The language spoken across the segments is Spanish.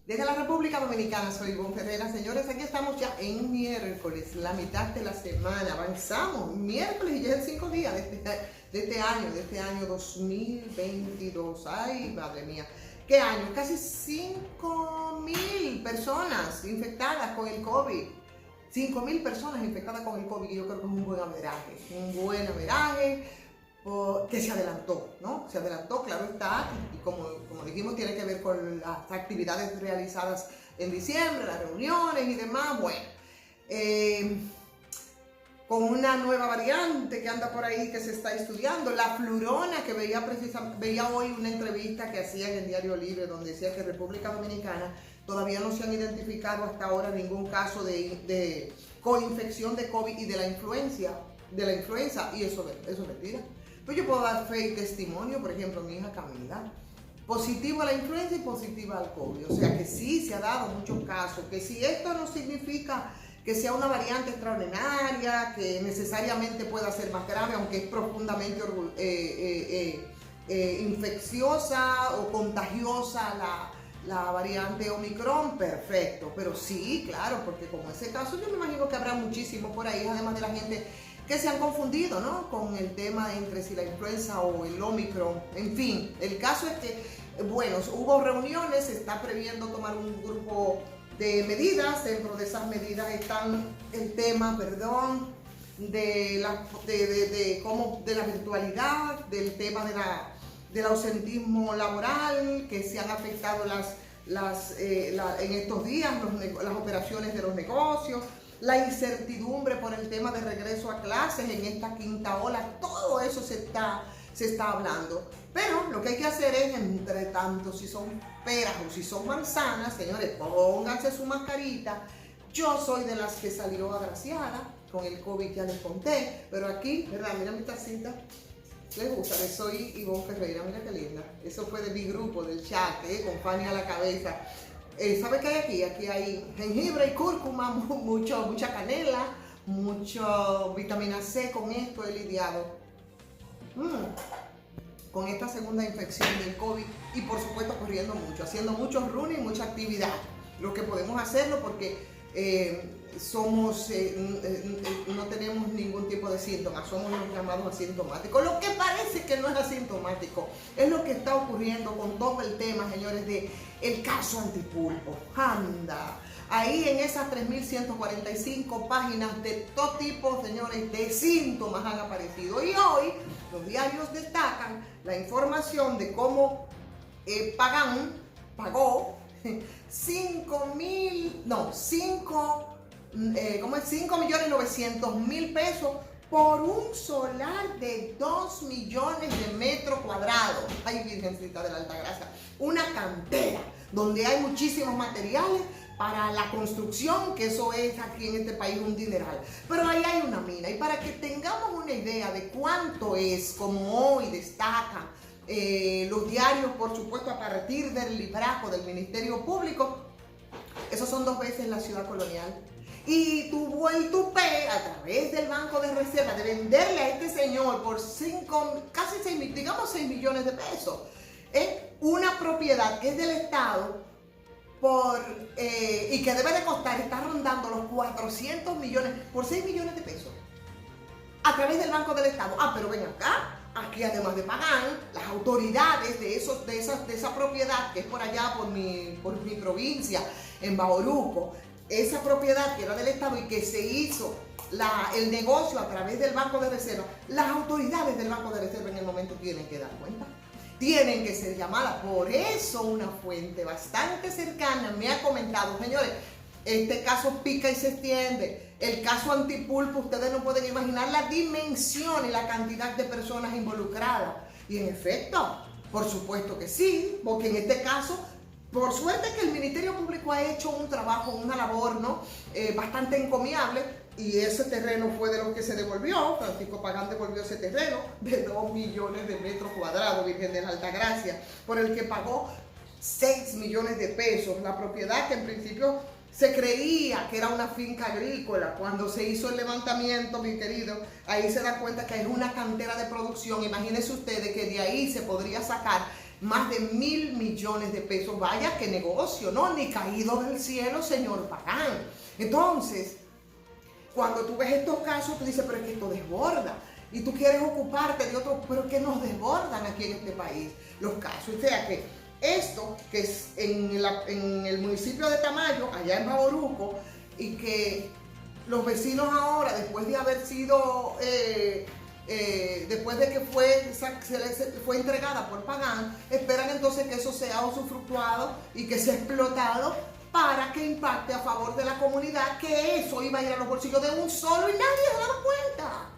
Desde la República Dominicana, soy Ivonne Ferreira. Señores, aquí estamos ya en miércoles, la mitad de la semana. Avanzamos, miércoles y ya es 5 días de este año 2022. Ay, madre mía, ¿qué año? Casi 5.000 personas infectadas con el COVID. 5.000 personas infectadas con el COVID, y yo creo que es un buen averaje, que se adelantó, ¿no? Se adelantó, claro está, y como dijimos, tiene que ver con las actividades realizadas en diciembre, las reuniones y demás. Bueno, con una nueva variante que anda por ahí, que se está estudiando, la flurona, que veía hoy una entrevista que hacía en el Diario Libre, donde decía que República Dominicana todavía no se han identificado hasta ahora ningún caso de coinfección de COVID y de la influenza, y eso es mentira. Pues yo puedo dar fe y testimonio, por ejemplo, mi hija Camila, positiva a la influenza y positiva al COVID. O sea que sí se ha dado muchos casos, que si esto no significa que sea una variante extraordinaria, que necesariamente pueda ser más grave, aunque es profundamente infecciosa o contagiosa la variante Omicron, perfecto. Pero sí, claro, porque como ese caso, yo me imagino que habrá muchísimo por ahí, además de la gente que se han confundido, ¿no?, con el tema entre si la influenza o el Omicron. En fin, el caso es que, bueno, hubo reuniones, se está previendo tomar un grupo de medidas. Dentro de esas medidas están el tema, de la virtualidad, del tema del ausentismo laboral, que se han afectado en estos días las operaciones de los negocios, la incertidumbre por el tema de regreso a clases en esta quinta ola. Todo eso se está hablando. Pero lo que hay que hacer es, entre tanto, si son peras o si son manzanas, señores, pónganse su mascarita. Yo soy de las que salió agraciada con el COVID, ya les conté, pero aquí, ¿verdad? Mira mi tacita. Les gusta, que soy Ivonne Ferreira, mira qué linda. Eso fue de mi grupo, del chat, con Fanny a la cabeza. ¿Sabe qué hay aquí? Aquí hay jengibre y cúrcuma, mucha canela, mucho vitamina C. Con esto he lidiado con esta segunda infección del COVID, y por supuesto corriendo mucho, haciendo mucho running, mucha actividad. Lo que podemos hacerlo porque no tenemos ningún tipo de síntomas, somos los llamados asintomáticos. Lo que parece que no es asintomático es lo que está ocurriendo con todo el tema, señores, de el caso Antipulpo. Anda, ahí en esas 3.145 páginas de todo tipo, señores, de síntomas han aparecido. Y hoy los diarios destacan la información de cómo pagó 5.900.000 pesos por un solar de 2 millones de metros cuadrados. Ay, Virgencita de la Altagracia, una cantera donde hay muchísimos materiales para la construcción, que eso es aquí en este país un dineral. Pero ahí hay una mina, y para que tengamos una idea de cuánto es, como hoy destacan los diarios, por supuesto, a partir del librajo del Ministerio Público, esos son 2 veces la ciudad colonial. Y tuvo el tupé, a través del Banco de Reserva, de venderle a este señor por 6 millones de pesos, una propiedad que es del Estado, y que debe de costar, está rondando los 400 millones, por 6 millones de pesos, a través del Banco del Estado. Pero ven acá, aquí además de pagar, las autoridades de esa propiedad, que es por allá, por mi provincia, en Bauruco, esa propiedad que era del Estado y que se hizo el negocio a través del Banco de Reserva, las autoridades del Banco de Reserva en el momento tienen que dar cuenta, tienen que ser llamadas. Por eso una fuente bastante cercana me ha comentado, señores, este caso pica y se extiende. El caso Antipulpo, ustedes no pueden imaginar la dimensión y la cantidad de personas involucradas. Y en efecto, por supuesto que sí, porque en este caso, por suerte que el Ministerio Público ha hecho un trabajo, una labor, ¿no?, bastante encomiable, y ese terreno fue de los que se devolvió. Francisco Pagán devolvió ese terreno de 2 millones de metros cuadrados, Virgen de la Altagracia, por el que pagó 6 millones de pesos. La propiedad, que en principio se creía que era una finca agrícola. Cuando se hizo el levantamiento, mi querido, ahí se da cuenta que es una cantera de producción. Imagínense ustedes que de ahí se podría sacar más de 1.000 millones de pesos. Vaya que negocio, ¿no? Ni caído del cielo, señor Pagán. Entonces, cuando tú ves estos casos, tú dices, pero es que esto desborda. Y tú quieres ocuparte de otros, pero que nos desbordan aquí en este país los casos. O sea que esto, que es en el municipio de Tamayo, allá en Bauruco, y que los vecinos ahora, después de haber sido, después de que fue entregada por Pagán, esperan entonces que eso sea usufructuado y que sea explotado para que impacte a favor de la comunidad, que eso iba a ir a los bolsillos de un solo y nadie se daba cuenta.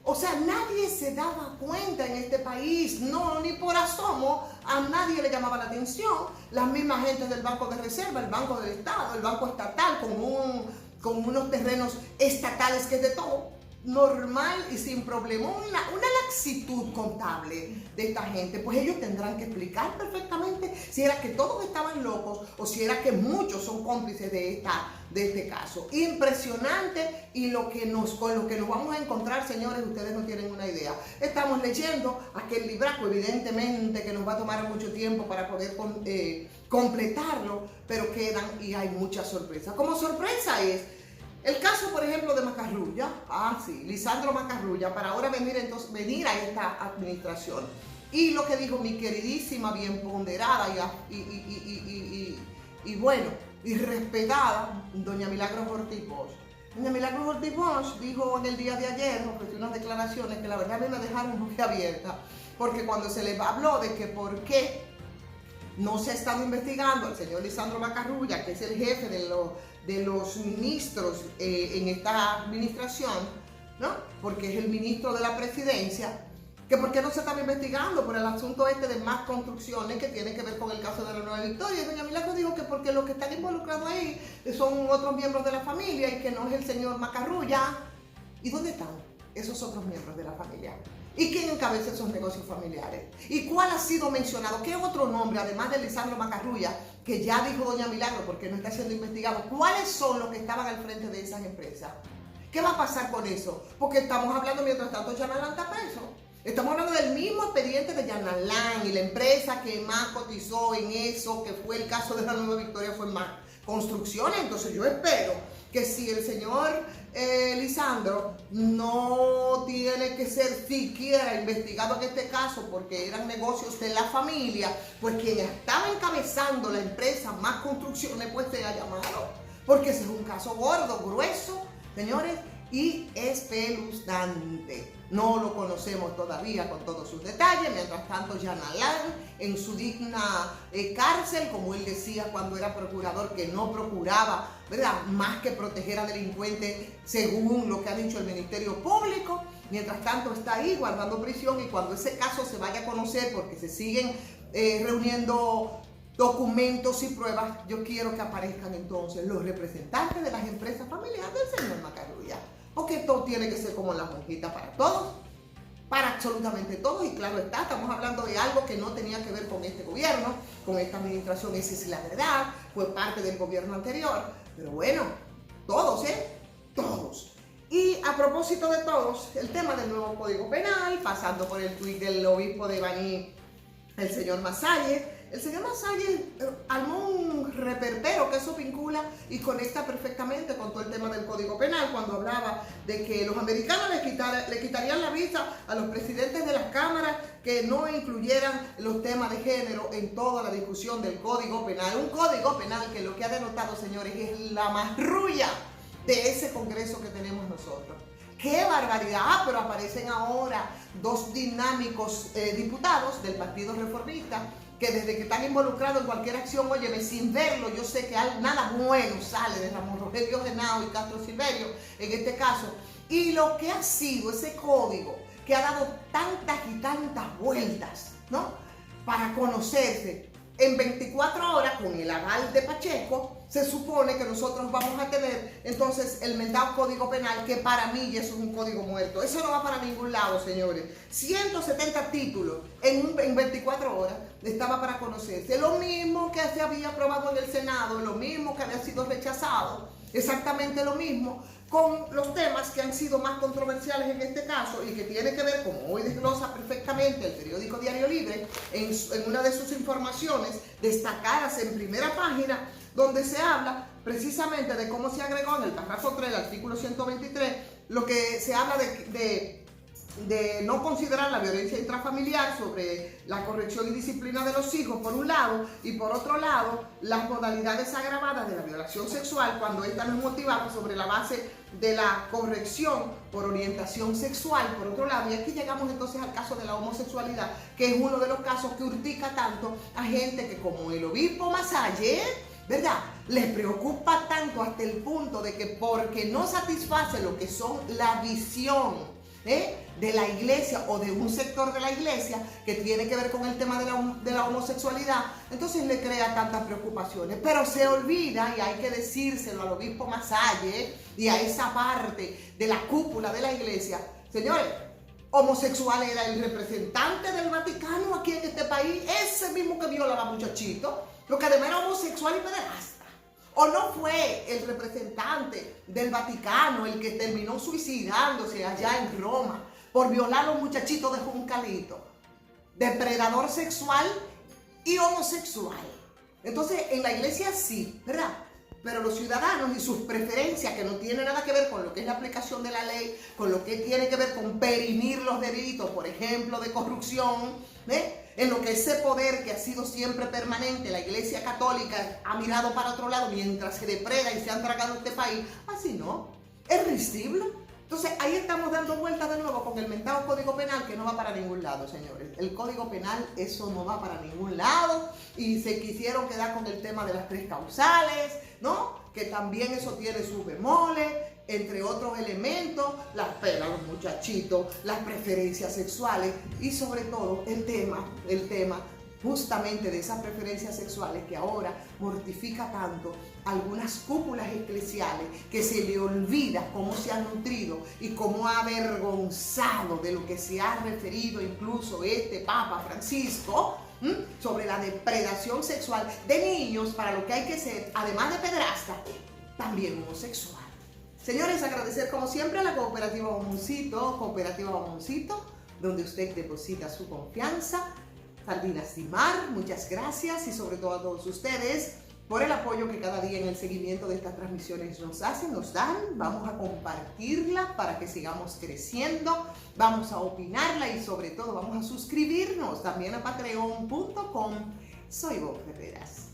O sea, nadie se daba cuenta en este país, no, ni por asomo, a nadie le llamaba la atención. Las mismas gentes del Banco de Reserva, el Banco del Estado, el Banco Estatal, con unos terrenos estatales que es de todo normal y sin problema, una laxitud contable de esta gente, pues ellos tendrán que explicar perfectamente si era que todos estaban locos o si era que muchos son cómplices de este caso. Impresionante, y con lo que nos vamos a encontrar, señores, ustedes no tienen una idea. Estamos leyendo aquel libraco, evidentemente que nos va a tomar mucho tiempo para poder completarlo, pero quedan y hay muchas sorpresas. Como sorpresa es el caso, por ejemplo, de Macarrulla, Lisandro Macarrulla, para ahora venir a esta administración. Y lo que dijo mi queridísima, bien ponderada y bueno, y respetada, doña Milagros Ortiz Bosch. Doña Milagros Ortiz Bosch dijo en el día de ayer, ofreció unas declaraciones que la verdad me dejaron muy abierta, porque cuando se les habló de que por qué no se ha estado investigando al señor Lisandro Macarrulla, que es el jefe de los ministros en esta administración, ¿no? Porque es el ministro de la presidencia, que por qué no se estaba investigando por el asunto de más construcciones que tiene que ver con el caso de la Nueva Victoria. Y doña Milagro dijo que porque los que están involucrados ahí son otros miembros de la familia y que no es el señor Macarrulla. ¿Y dónde están esos otros miembros de la familia? ¿Y quién encabeza esos negocios familiares? ¿Y cuál ha sido mencionado? ¿Qué otro nombre, además de Lisandro Macarrulla, que ya dijo doña Milagro porque no está siendo investigado? ¿Cuáles son los que estaban al frente de esas empresas? ¿Qué va a pasar con eso? Porque estamos hablando, mientras tanto, Jean Alain está preso. Estamos hablando del mismo expediente de Jean Alain, y la empresa que más cotizó en eso, que fue el caso de la Nueva Victoria, fue más construcciones. Entonces yo espero que si el señor Lisandro no tiene que ser siquiera investigado en este caso porque eran negocios de la familia, pues quien estaba encabezando la empresa Más Construcciones pues sea llamado, porque ese es un caso gordo, grueso, señores, y espeluznante. No lo conocemos todavía con todos sus detalles. Mientras tanto, Jean Alain en su digna cárcel, como él decía cuando era procurador, que no procuraba, ¿verdad?, más que proteger a delincuentes según lo que ha dicho el Ministerio Público. Mientras tanto está ahí guardando prisión, y cuando ese caso se vaya a conocer, porque se siguen reuniendo documentos y pruebas, yo quiero que aparezcan entonces los representantes de las empresas familiares del señor Macarrulla. Porque esto tiene que ser como la monjita para todos, para absolutamente todos. Y claro está, estamos hablando de algo que no tenía que ver con este gobierno, con esta administración, esa es la verdad, fue parte del gobierno anterior. Pero bueno, todos, todos. Y a propósito de todos, el tema del nuevo Código Penal, pasando por el tuit del obispo de Baní, el señor Masalle. El señor Masalle armó un reperpero que eso vincula y conecta perfectamente con todo el tema del Código Penal, cuando hablaba de que los americanos le quitarían la visa a los presidentes de las cámaras que no incluyeran los temas de género en toda la discusión del Código Penal. Un Código Penal que lo que ha denotado, señores, es la marrulla de ese Congreso que tenemos nosotros. ¡Qué barbaridad! Pero aparecen ahora dos dinámicos diputados del Partido Reformista que desde que están involucrados en cualquier acción, óyeme, sin verlo, yo sé que nada bueno sale de Ramón Rogelio Genao y Castro Silverio, en este caso. Y lo que ha sido ese código, que ha dado tantas y tantas vueltas, ¿no?, para conocerse, en 24 horas, con el aval de Pacheco, se supone que nosotros vamos a tener entonces el mentado Código Penal, que para mí eso es un código muerto. Eso no va para ningún lado, señores. 170 títulos en 24 horas estaba para conocerse. Lo mismo que se había aprobado en el Senado, lo mismo que había sido rechazado, exactamente lo mismo, con los temas que han sido más controversiales en este caso y que tiene que ver, como hoy desglosa perfectamente el periódico Diario Libre, en una de sus informaciones destacadas en primera página, donde se habla precisamente de cómo se agregó en el párrafo 3 del artículo 123, lo que se habla de no considerar la violencia intrafamiliar sobre la corrección y disciplina de los hijos, por un lado, y por otro lado, las modalidades agravadas de la violación sexual cuando esta no es motivada sobre la base de la corrección por orientación sexual, por otro lado. Y aquí llegamos entonces al caso de la homosexualidad, que es uno de los casos que urtica tanto a gente que, como el obispo Masalle, ¿verdad?, les preocupa tanto hasta el punto de que porque no satisface lo que son la visión de la iglesia o de un sector de la iglesia que tiene que ver con el tema de la homosexualidad, entonces le crea tantas preocupaciones. Pero se olvida, y hay que decírselo al obispo Masalle y a esa parte de la cúpula de la iglesia, señores, homosexual era el representante del Vaticano aquí en este país, ese mismo que violaba muchachitos, lo que además era homosexual y pederasta. ¿O no fue el representante del Vaticano el que terminó suicidándose allá en Roma por violar a los muchachitos de Juncalito? Depredador sexual y homosexual. Entonces, en la iglesia sí, ¿verdad? Pero los ciudadanos y sus preferencias, que no tienen nada que ver con lo que es la aplicación de la ley, con lo que tiene que ver con perimir los delitos, por ejemplo, de corrupción, en lo que ese poder que ha sido siempre permanente, la Iglesia Católica ha mirado para otro lado mientras se depreda y se han tragado este país. Así no, es risible. Entonces ahí estamos dando vueltas de nuevo con el mentado Código Penal, que no va para ningún lado, señores. El Código Penal, eso no va para ningún lado, y se quisieron quedar con el tema de las 3 causales, ¿no? Que también eso tiene sus bemoles, entre otros elementos, las penas, los muchachitos, las preferencias sexuales y sobre todo el tema justamente de esas preferencias sexuales que ahora mortifica tanto a algunas cúpulas eclesiales, que se le olvida cómo se han nutrido y cómo ha avergonzado de lo que se ha referido incluso este Papa Francisco sobre la depredación sexual de niños, para lo que hay que ser, además de pederasta, también homosexual. Señores, agradecer como siempre a la Cooperativa Bomoncito, donde usted deposita su confianza. Sardinas y Mar, muchas gracias, y sobre todo a todos ustedes por el apoyo que cada día en el seguimiento de estas transmisiones nos hacen, nos dan. Vamos a compartirla para que sigamos creciendo, vamos a opinarla y sobre todo vamos a suscribirnos también a patreon.com. Soy Bob Ferreras.